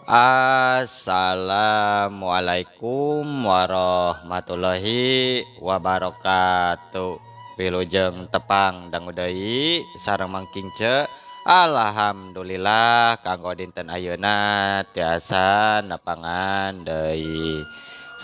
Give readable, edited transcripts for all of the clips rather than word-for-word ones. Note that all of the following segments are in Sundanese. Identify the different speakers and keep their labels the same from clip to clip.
Speaker 1: Assalamualaikum warahmatullahi wabarakatuh. Wilujeng tepang dangu deui sareng mangkingce. Alhamdulillah kanggo dinten ayeuna tiasa nepangan deui.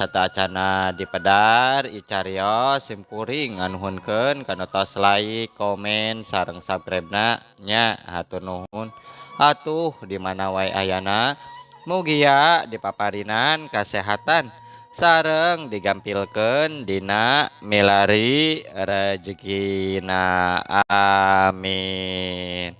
Speaker 1: Satacana dipedar icariyos simkuring nganuhunkeun kana tos like, komen sareng subscribe-na nya hatur nuhun. Atuh di mana wae ayana mugia dipaparinan kasehatan sareng digampilkeun dina milari rezekina amin.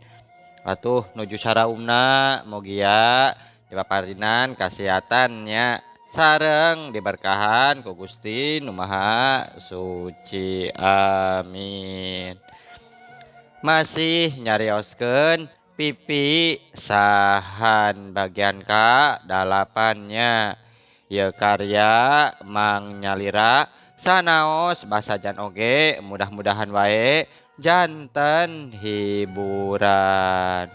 Speaker 1: Atuh nuju saraumna mugia dipaparinan kasehatannya sareng diberkahan ku Gusti Nu Maha Suci amin. Masih nyarioskeun pipi sahan bagian ka-8-nya ye karya Mang Nyalira sanaos basajan oge mudah-mudahan wae janten hiburan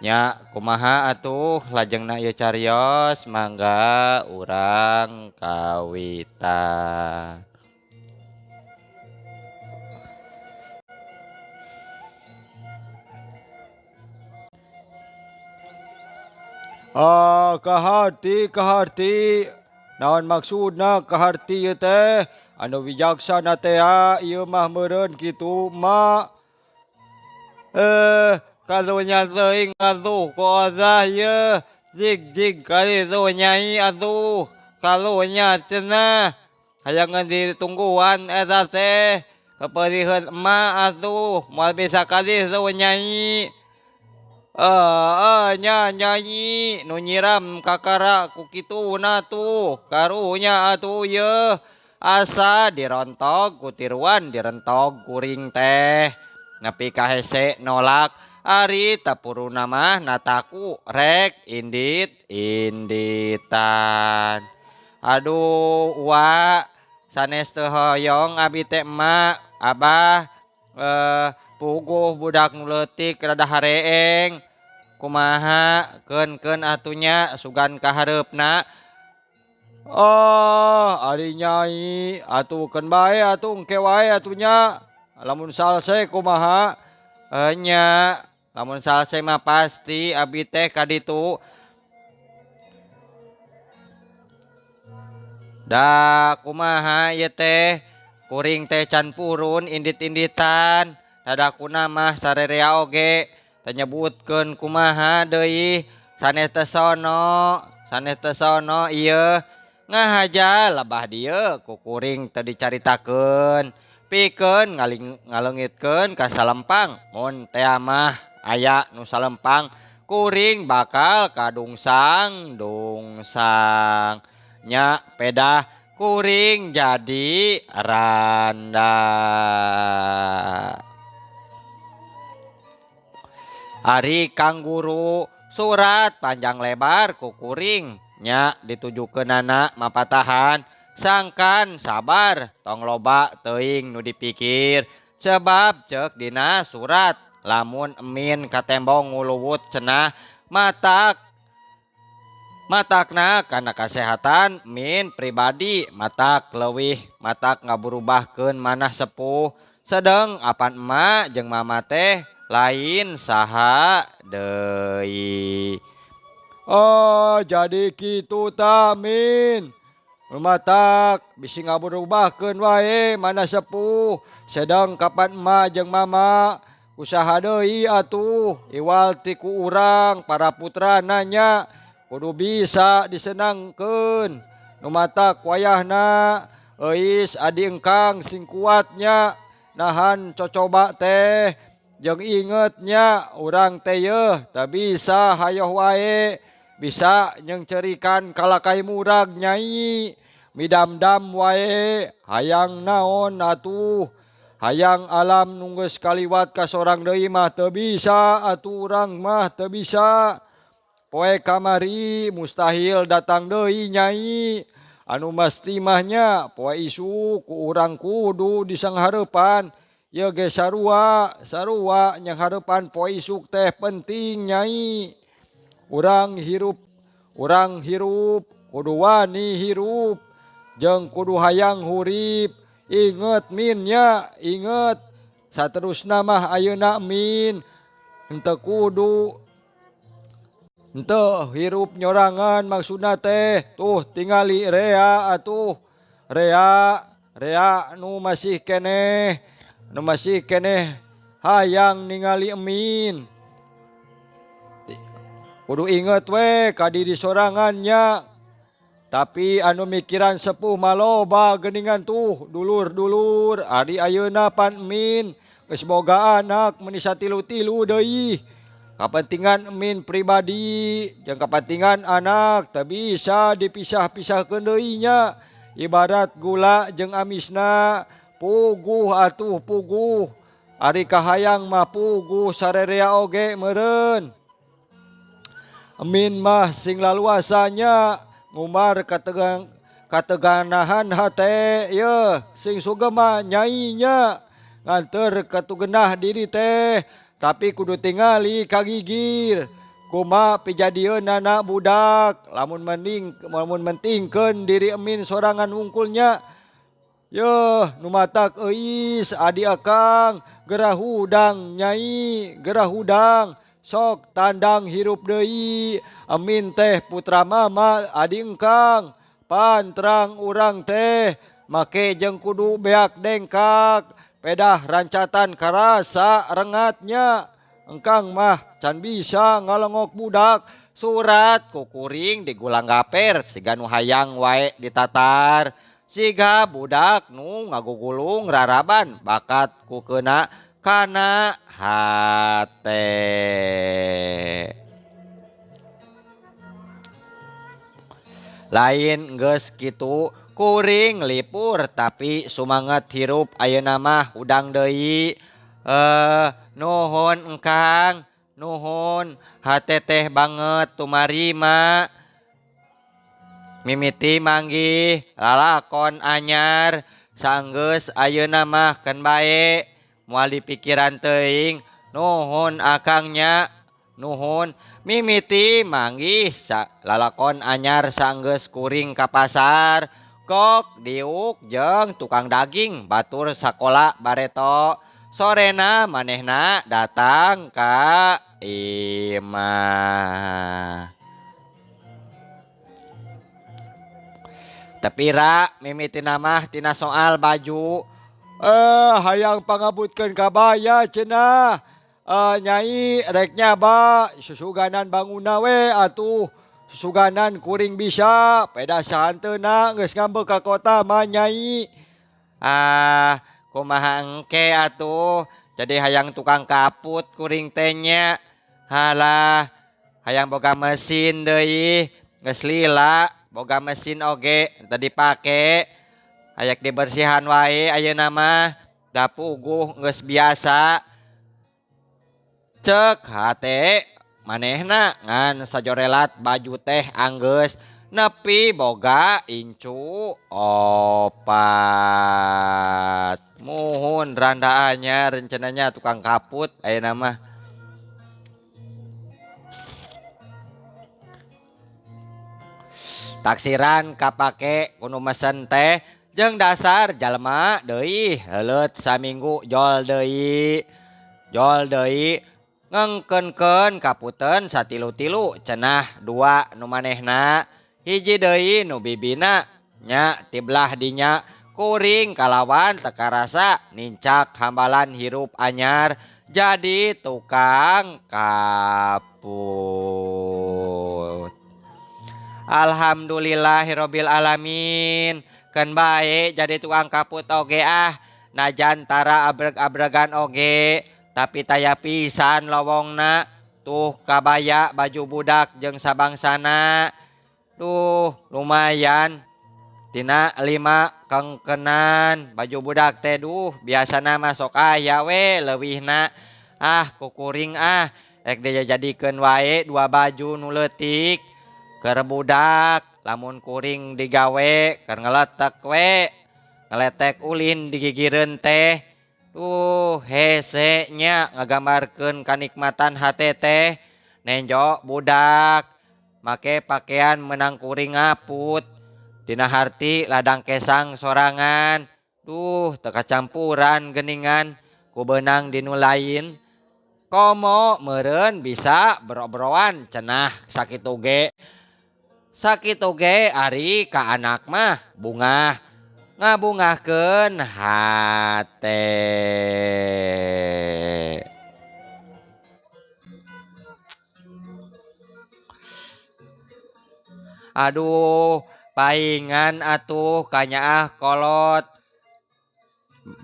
Speaker 1: nya kumaha atuh lajengna ieu cariyos mangga urang kawitan.
Speaker 2: Kaharti naon maksudna kaharti ieu teh anu wijaksana teh ieu mah meureun kitu mak kalunya teuing atuh koza ieu jig kali tuh nyai atuh kalunya cenah hayangan ditungguan eta teh kepeuriheun emak atuh moal bisa kali tuh nyai. Nyanyi nu nyiram kakara ku kituna tuh karunya atuh ye asa dirontog ku tiruan direntog kuring teh nepi ka hese nolak ari tapuruna mah nataku rek indit-inditan. Aduh wa sanes teu hoyong abi teh emak abah puguh budak nu leutik rada hareeng kumaha keun atunya sugan kahareupna. Ari nyai atuh keun bae atuh engke wae atunya lamun salse kumaha
Speaker 1: Nya lamun salse mah pasti abi teh kaditu. Da kumaha ieu teh kuring teh can purun indit-inditan dadakuna mah sarerea oge nyebutkeun kumaha deui sanes teu sono ieu ngahaja labah dieu ku kuring teu dicaritakeun pikeun ngaleungitkeun ka salempang mun tea mah aya nu salempang kuring bakal kadungsang nya pedah kuring jadi randa. Ari Kang Guru surat panjang lebar ku kuring nya ditujukeunana mapatahan sangkan sabar tong loba teuing nu dipikir sebab ceuk dina surat lamun emin ka tembong nguluwut cenah matakna kana kasehatan min pribadi matak leuwih matak ngaburubahkeun manah sepuh sedeng apan emak jeung mama teh lain saha deui.
Speaker 2: Jadi kitu ta min matak bisi ngaburubahkeun wae manah sepuh sedang kapan emak jeung mama usaha deui atuh iwal ti ku urang para putrana nya kudu bisa disenangkeun nu matak wayahna euis adi engkang sing kuatnya nahan cocoba teh jeung ingetnya urang teh yeuh teu bisa hayoh wae bisa nyengcerikan kalakai murag nyai midam-dam wae hayang naon atuh hayang alam nu geus kaliwat ka sorang deui mah teu bisa atuh urang mah teu bisa poe kamari mustahil datang deui nyai anu mesti mahnya poe isu ku urang kudu disanghareupan Ye ge sarua yang harapan poe isuk teh penting nyai. Urang hirup urang hirup kudu wani hirup jeung kudu hayang hurip. Inget Min nya, inget saterusna mah ayeuna Min henteu kudu henteu hirup nyorangan maksudna teh. Tuh tingali rea atuh, rea nu masih keneh hayang ningali Min. Kudu inget we ka diri sorangannya. Tapi anu mikiran sepuh maloba geningan tuh dulur-dulur. Ari ayeuna pan Min geus boga anak meuni satilu-tilu deui. Kapentingan Min pribadi jeung kapentingan anak teu bisa dipisah-pisahkeun deui nya. Ibarat gula jeung amisna, puguh atuh puguh. Ari kahayang mah puguh sarerea oge meureun. Min mah sing laluasanya ngumbar kateganahan hate ye sing sugeng mah nyai nya nganter katugenah diri teh tapi kudu tingali kagigir kumaha pijadieun anak budak lamun mentingkeun diri Min sorangan wungkulnya. Yeuh nu matak euis adi akang gerah hudang nyai gerah hudang. Sok tandang hirup deui. Min teh putra mama adi engkang. Pantrang urang teh make jeung kudu beak dengkak. Pedah rancatan karasa rengatnya. Engkang mah can bisa ngalongok budak. Surat ku kuring digulang gaper siga nu hayang wae ditatar. Siga budak nu ngagugulung raraban bakat ku keuna kana hate. Lain geus kitu kuring lipur tapi sumanget hirup ayeuna mah udang deui. Nuhun engkang, nuhun hate teh banget tumari mak. Mimiti manggih lalakon anyar saenggeus ayeuna mah keun bae. Moal dipikiran teuing nuhun akangnya nuhun mimiti manggih lalakon anyar saenggeus kuring ka pasar kok diuk jeung tukang daging batur sakola bareto sorena manehna datang ka imah. Tepira mimitina mah tina soal baju. Hayang pangabutkeun kabaya cenah. Nyai rek nyaba susuganan banguna we atuh. Susuganan kuring bisa. Peda sahanteuna geus ngambek ka kota mah nyai. Kumaha engke atuh. Jadi hayang tukang kaput kuring teh nya. Halah hayang boga mesin deui. Geus lila boga mesin oge teu dipake. Ayak dibersihan wae ayeuna mah da puguh geus biasa. Cek hate manehna ngan sajorelat baju teh anggeus nepi boga incu opat. Muhun randaannya rencananya tukang kaput ayeuna mah. Taksiran kapake kudu mesen teh jeung dasar jalma deui heuleut saminggu jol deui ngengkeunkeun kaputeun satilu-tilu cenah dua nu manehna hiji deui nu bibina nya tiblah dinya kuring kalawan teu karasa nincak hambalan hirup anyar jadi tukang kaput. Alhamdulillahirabbil alamin. Keun bae jadi tukang kaput oge najan tara abreg-abregan oge tapi taya pisan lowongna tuh kabaya baju budak jeung sabangsana. Duh lumayan tina 5 kengkenan baju budak teh duh biasana mah sok aya we leuwihna kukuring rek dijadikeun wae 2 baju nu leutik keur budak. Lamun kuring digawe keur ngeletek we ngeletek ulin digigireun teh hese nya ngagambarkeun kanikmatan hate teh nenjo budak
Speaker 1: make pakaian menang kuring ngaput. Tina harti ladang kesang sorangan. Duh, teka campuran geningan ku benang dinu lain. Komo meureun bisa bero-beroan cenah sakitu ge. Sakitu ge ari ka anak mah bungah ngabungahkeun hate. Aduh, paingan atuh kanyaah kolot.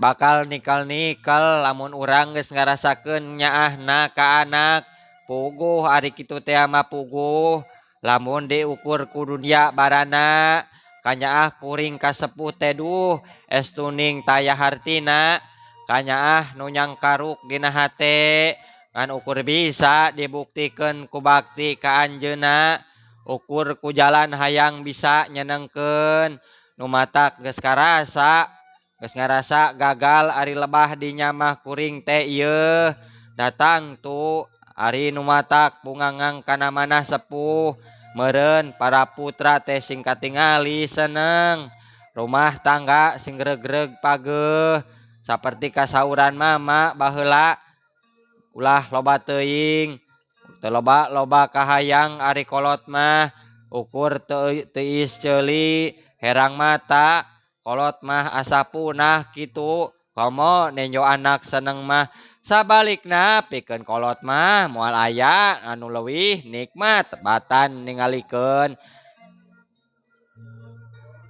Speaker 1: Bakal nikel-nikel lamun urang geus ngarasakeun nyaahna ka anak. Puguh ari kitu teh mah puguh. Lamun diukur ku dunia barana, kanyaah kuring kasepuh teh duh estuning taya hartina. Kanyaah nu nyangkaruk dina hate, ngan ukur bisa dibuktikeun ku bakti ka anjeunna. Ukur ku jalan hayang bisa nyenengkeun. Nu matak geus karasa, geus ngarasa gagal ari lebah dinyamah kuring teh ieu. Datang tu ari nu matak bungangang kana manah sepuh. Meureun para putra teh sing katingali seneng. Rumah tangga sing greg-greg pageuh. Saperti kasauran mama baheula ulah loba teuing. Teu loba kahayang ari kolot mah. Ukur teuis ceuli herang mata. Kolot mah asa punah kitu. Komo nenjo anak seneng mah. Sabalikna pikeun kolot mah moal aya anu leuwih nikmat batan ningalikeun.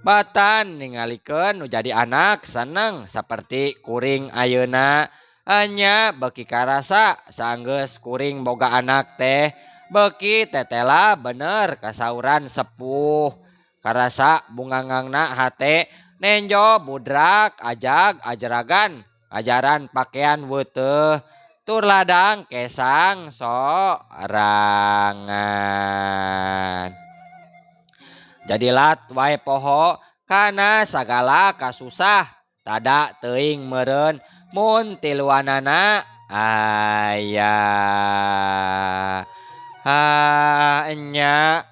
Speaker 1: Batan ningalikeun nu jadi anak seneng saperti kuring ayeuna. Anya beki karasa saenggeus kuring boga anak teh. Beki tetela bener kasauran sepuh. Karasa bungangangna hate nenjo budrak ajag ajeragan. Ajaran pakaian weuteuh. Tur ladang kesang sorangan. Jadi lat wae poho kana sagala kasusah. Tada teuing meureun mun tiluanana aya. Nya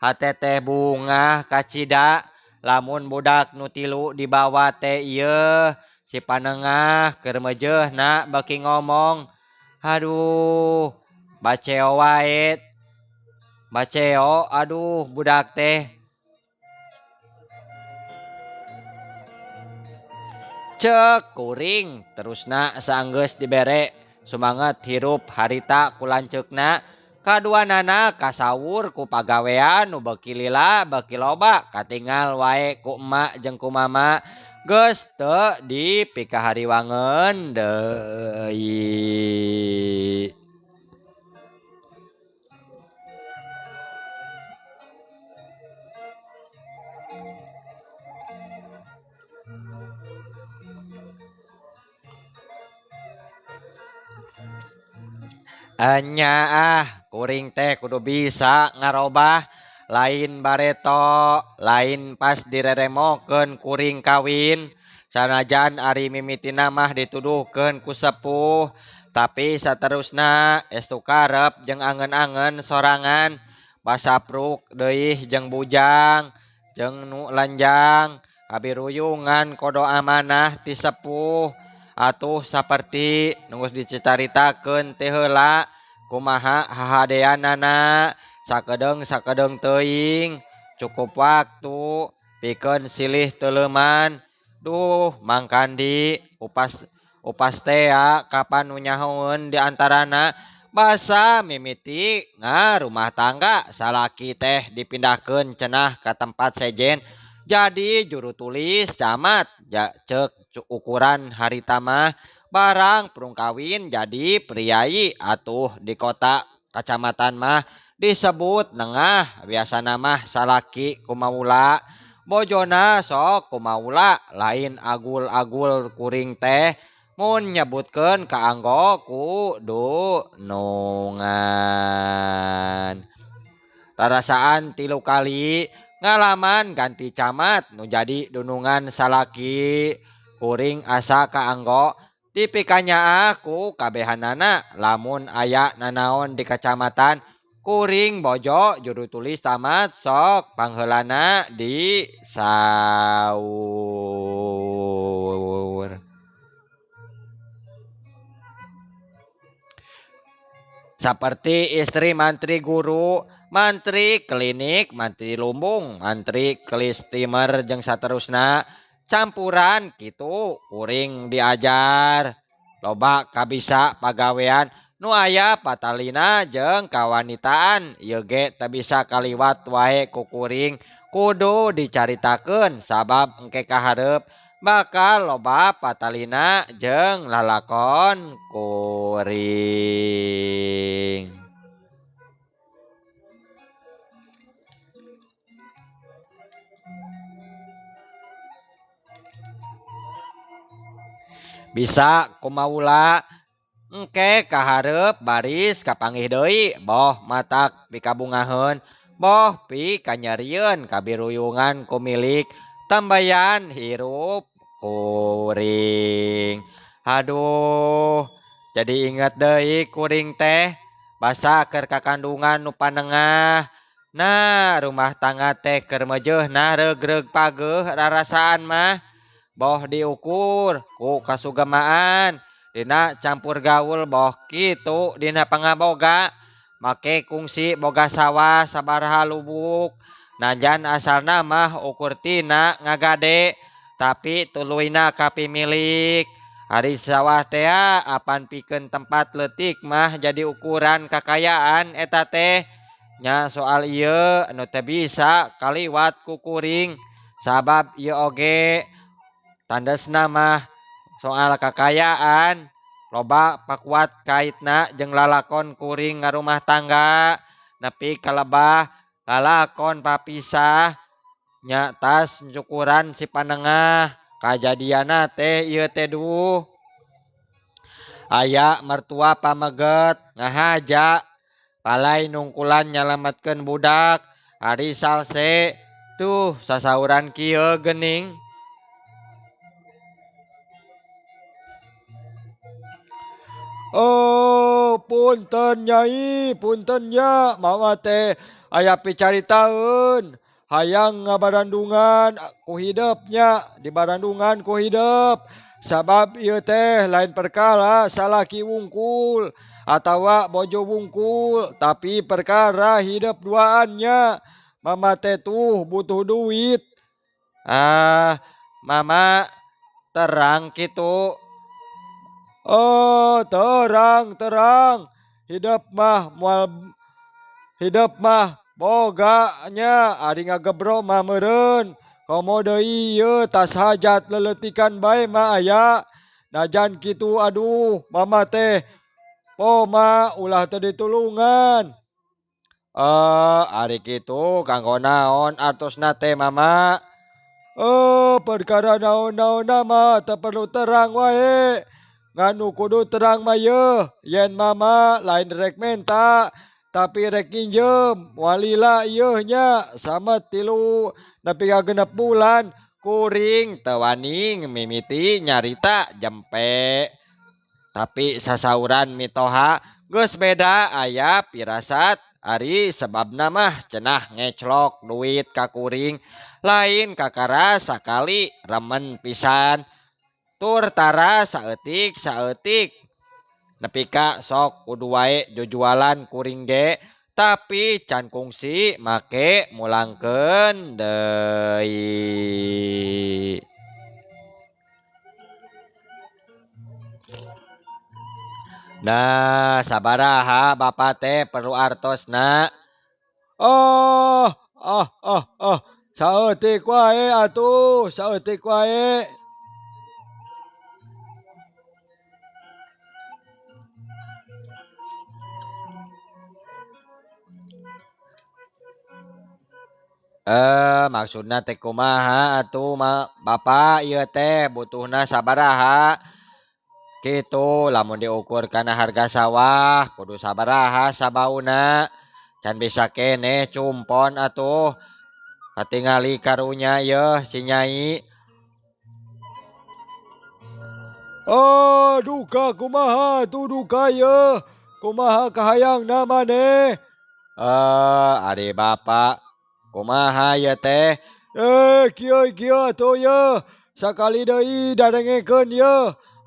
Speaker 1: hate teh bungah kacida lamun budak nu tilu dibawa teh ieu. Si panengah keur meujeuhna beki ngomong. Aduh, baceo wae. Baceo, aduh budak teh. Cek kuring terusna saenggeus dibere sumanget hirup harita ku lanceukna. Kaduanana kasawur ku pagawean nu beuki lila beuki loba katingal wae ku emak jeung ku mama. Geus teu dipikahariwangeun deui. Nya kuring teh kudu bisa ngarobah. Lain bareto, lain pas direremokeun kuring kawin. Sanajan ari mimitina mah dituduhkeun ku sepuh. Tapi saterusna estu karep jeung angen-angen sorangan. Basapruk deui jeung bujang jeung nu lanjang. Abiruyungan kodo amanah ti sepuh. Atuh saperti nu geus dicaritakeun teh heula kumaha hahadeanana. Sakedeung teuing cukup waktu pikeun silih teuleuman. Duh mangkandi upas teh kapan nu nyahoeun di antarana basa mimiti rumah tangga salaki teh dipindahkeun cenah ka tempat sejen jadi juru tulis camat cek ukuran harita mah barang prung kawin jadi priai atuh di kota kacamatan mah disebut nengah biasana mah salaki kumaula bojona sok kumaula lain agul-agul kuring teh mun nyebutkeun ka anggo kudu nungan. Rarasaan 3 kali ngalaman ganti camat nu jadi dunungan salaki kuring asa ka anggo tipikanya aku kabehanana lamun aya nanaon di kacamatan kuring bojo juru tulis tamat sok pangheulana di saur. Seperti istri mantri guru, mantri klinik, mantri lumbung, mantri klistimer jeung saterusna campuran kitu kuring diajar. Loba kabisa pagawean nu aya patalina jeung kawanitaan ieu ge teu bisa kaliwat wae ku kuring kudu dicaritakeun sabab engke ka hareup bakal loba patalina jeung lalakon kuring. Bisa kumaula engke kahareup baris kapanggih deui boh matak pikabungaheun boh pi kanyarieun kabiruyungan ku milik tambayan hirup kuring. Aduh, jadi inget deui kuring teh basa keur kakandungan nu panengah. Nah, rumah tangga teh keur meujeuhna regreg pageuh rarasaan mah boh diukur ku kasugamaan dina campur gaul boh kitu dina pangaboga make kungsi boga sawah sabaraha lubuk najan asalna mah ukur tina ngagade tapi tuluyna kapimilik ari sawah teh apan pikeun tempat leutik mah jadi ukuran kakayaan eta teh nya soal ieu anu teu bisa kaliwat ku kuring sabab ieu oge tandasna mah soal kakayaan loba pakuat kaitna jeung lalakon kuring ngarumah tangga nepi kalebah lalakon papisah nya tas cukuran si panengah kajadiana teh ieu teh duh aya mertua pameget ngahaja palai nungkulan nyalametkeun budak ari salse tuh sasauran kieu geuning.
Speaker 2: Oh, punten Nyai, punten nya, mama teh aya picaritaeun. Hayang ngabarandungan ku hidupnya, dibarandungan ku hidup. Sabab ieu teh lain perkara salaki wungkul atawa bojo wungkul, tapi perkara hidup duaannya. Mama teh tuh butuh duit.
Speaker 1: Mama terang kitu.
Speaker 2: Oh, terang. Hidup mah boganya ari ngagebro mah meureun. Komo deui ieu tas hajat leletikan bae mah aya. Najan kitu aduh, mama teh poma ulah teu ditulungan.
Speaker 1: Ari kitu kanggo naon artosna teh mama?
Speaker 2: Oh, perkara naon-naonna mah teu perlu terang wae. Nganu kudu terang mah yeuh, yen mama lain rek menta tapi rek nginjem walila yeuh nya samet 3 nepi ka 6 bulan
Speaker 1: Kuring teu wani mimiti nyarita jempe tapi sasauran mitoha geus beda aya pirasat ari sebabna mah cenah ngeclok duit ka kuring lain kakara sakali remen pisan tur tara saeutik nepi ka sok kudu wae jujualan kuring ge tapi can kungsi make mulangkeun deui. Nah sabaraha bapa teh perlu artosna?
Speaker 2: Oh, saeutik wae atuh, saeutik wae.
Speaker 1: Maksudna teh kumaha atuh Bapak ieu teh butuhna sabaraha? Kitu lamun diukur kana harga sawah kudu sabaraha sabauna can bisa keneh cumpon atuh katingali karunya yeuh si Nyai.
Speaker 2: Oh, duka kumaha tuh duka yeuh. Kumaha kahayangna maneh?
Speaker 1: Ari bapak kumaha ya teh?
Speaker 2: Kieu atuh ye. Sakali deui dadengekeun ye.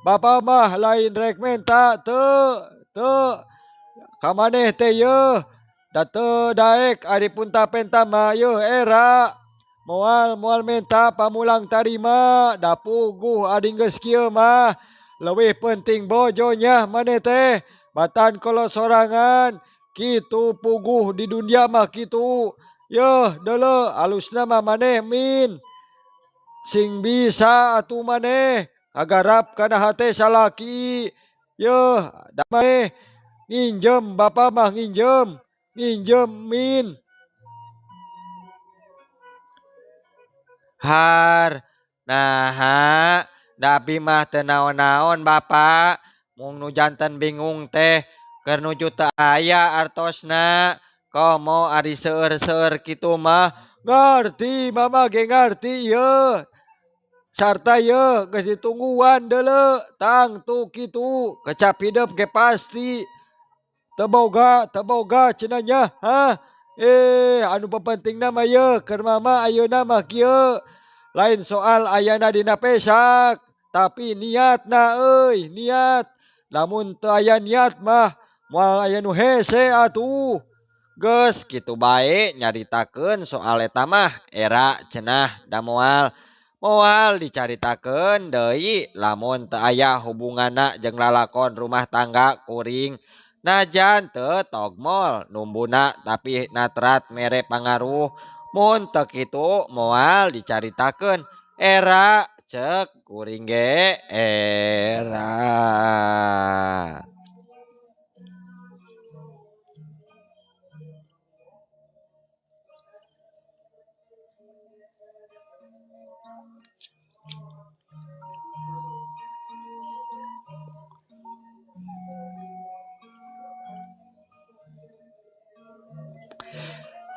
Speaker 2: Bapa mah lain rek menta teu ka maneh teh ye. Da teu daek ari punta penta mah ye era. Moal menta pamulang tarima da puguh adi geus kieu mah. Leuwih penting bojonya maneh teh. Batan kalau sorangan kitu puguh di dunia mah kitu. Yeuh deuleu alusna mah maneh min. Sing bisa atuh maneh agarap kana hate salaki. Yeuh da maneh nginjem bapa mah nginjem min.
Speaker 1: Har, naha, dapi mah teu naon-naon bapak. Mung nu janten bingung teh keur nuju teu aya artosna. Komo ari seueur-seueur kitu mah
Speaker 2: Ngarti mama ge ngarti ye. Sarta ye geus ditungguan deuleu tang tu kitu kecap hidup ge pasti. Teu boga cenah nya ha. Anu pentingna mah ye keur mama ayeuna mah kieu. Lain soal ayana dina pesak, tapi niatna euy, niat. Lamun teu aya niat mah moal aya nu hese atuh.
Speaker 1: geus kitu bae nyaritakeun soal eta mah era cenah da moal dicaritakeun deui lamun teu aya hubunganna jeung lalakon rumah tangga kuring. Najan teu togmol numbuna tapi natrat mere pangaruh. Mun teu kitu moal dicaritakeun era cek kuring ge era.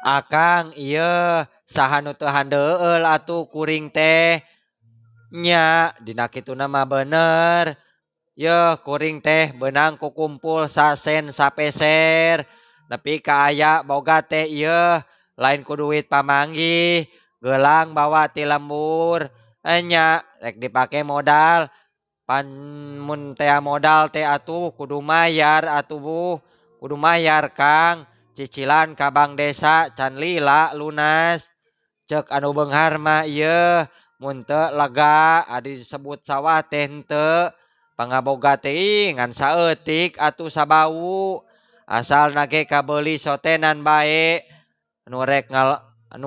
Speaker 1: Akang ieu saha nu teu handeueul atuh kuring teh. Nya dina kituna mah bener. Yeuh kuring teh beunang kukumpul sasen sapeser. Nepi ka aya boga teh ieu lain ku duit pamanggih, geulang bawa ti lembur. Nya rek dipake modal. Pan mun tea modal teh atuh kudu mayar atuh buh. Kudu mayar Kang. Cicilan ka bank desa can lila lunas. Cek anu beunghar mah ieu mun teu lega adi disebut sawah teh henteu. Pangaboga teh ngan saeutik atuh sabau. Asal nage kabeuli sotenan bae. Anu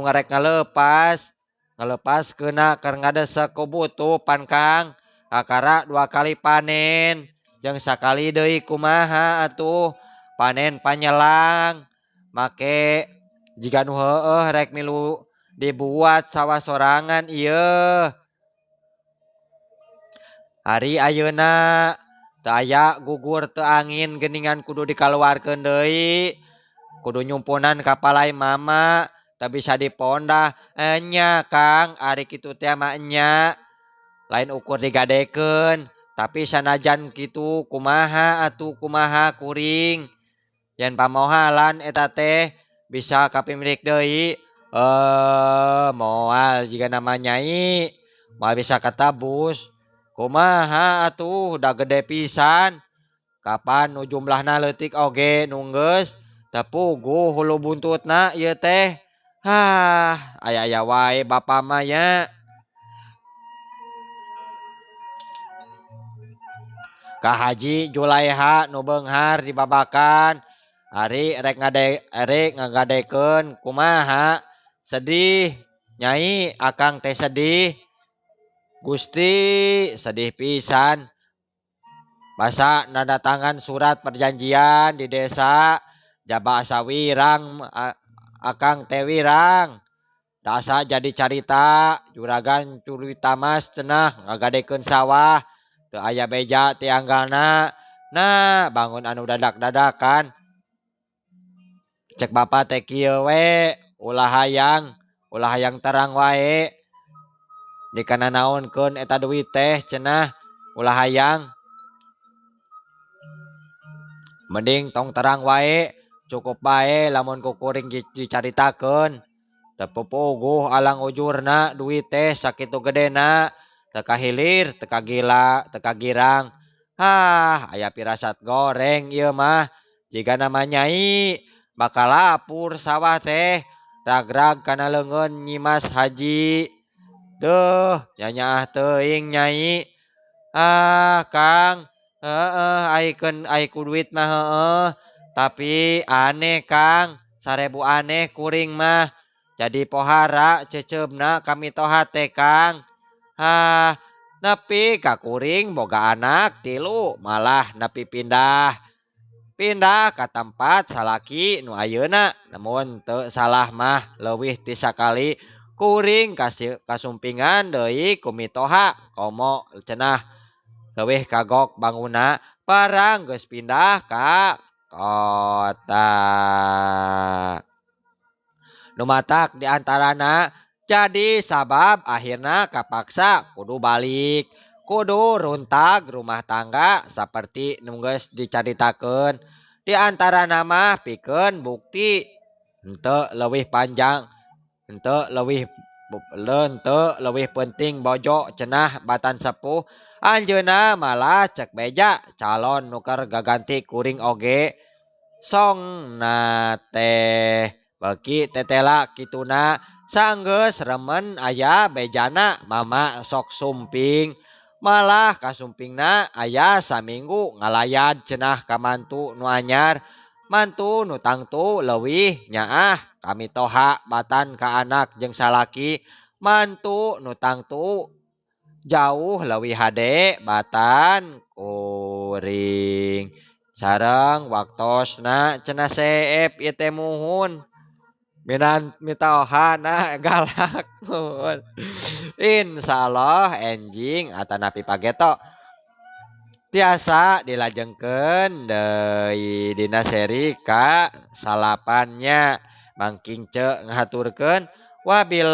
Speaker 1: ngarek ngalepas. Ngalepaskeuna keur ngadesek ku butuh pan Kang. Kakara 2 kali panen. Jeung sakali deui kumaha atuh panen panyelang. Make jika nu heueuh rek milu dibuat sawah sorangan ieu. Hari ayeuna teu aya gugur teu angin geuningan kudu dikaluarkeun deui. Kudu nyumpunan ka palai mama teu bisa dipondah. Nya Kang ari kitu teh mah nya. Lain ukur digadekeun, tapi sanajan kitu kumaha atuh kumaha kuring. Yen pamohalan eta teh bisa kapimilik deui. Moal jiga nama nyai. Moal bisa katabus. Kumaha atuh da gede pisan. Kapan nu jumlahna leutik oge nu geus teu puguh hulu buntutna ieu teh. Aya-aya wae bapa mah nya. Ka Haji Julaiha nu beunghar dibabakan. Ari rek ngagadekeun kumaha sedih nyai akang teh sedih. Gusti sedih pisan. Basa nanda tangan surat perjanjian di desa. Jaba asa wirang akang teh wirang. Dasa jadi carita juragan curita mas cenah ngagadekeun sawah. Teu aya beja ti anggalna. Nah bangun anu dadak-dadakan. Cek bapak teh kieu we ulah hayang terang wae. Dikana naonkeun eta duit teh cenah ulah hayang. Mending tong terang wae cukup bae lamun kukuring dicaritakeun. Teu pupuguh alang ujurna duit teh sakitu gedena. Teu kahilir, teu kagila, teu kagirang. Aya pirasat goreng ieu mah. Jiga nama nyai bakal lapur sawah teh. Ragrag kana leungeun nyimas haji. Duh, nyanyaah teuing nyai. Kang, aikeun aiku duit mah heueuh. Tapi aneh Kang, 1000 aneh kuring mah. Jadi pohara ceceubna kami toha teh Kang. Nepi ka kuring boga anak 3 malah nepi pindah ka tempat salaki nu ayeuna. Namun teu salah mah leuwih ti sakali kuring kasumpingan deui ku mitoha komo cenah leuwih kagok banguna parang geus pindah ka kota. Numatak diantarana jadi sabab akhirna kapaksa kudu balik. Kudu runtag rumah tangga seperti nu geus dicaritakeun. Di antarana mah pikeun bukti henteu leuwih panjang, henteu leuwih penting bojo cenah batan sepuh. Anjeunna malah cek beja calon nuker gaganti kuring oge. Songna teh beki tetela kituna sanggeus remen aya bejana mama sok sumping. Malah kasumpingna aya saminggu ngalayad cenah ka mantu nu anyar. Mantu nu tangtu leuwih nyaah kami toha batan ka anak jeung salaki. Mantu nu tangtu jauh leuwih hade batan kuring. Sareng waktosna cenah seep ieu teh muhun. Mitohana galak muhun. Insyaallah enjing atanapi pageto. Tiasa dilajengkeun deui dina seri ka salapannya. Mangking ce ngahaturkeun wabillahi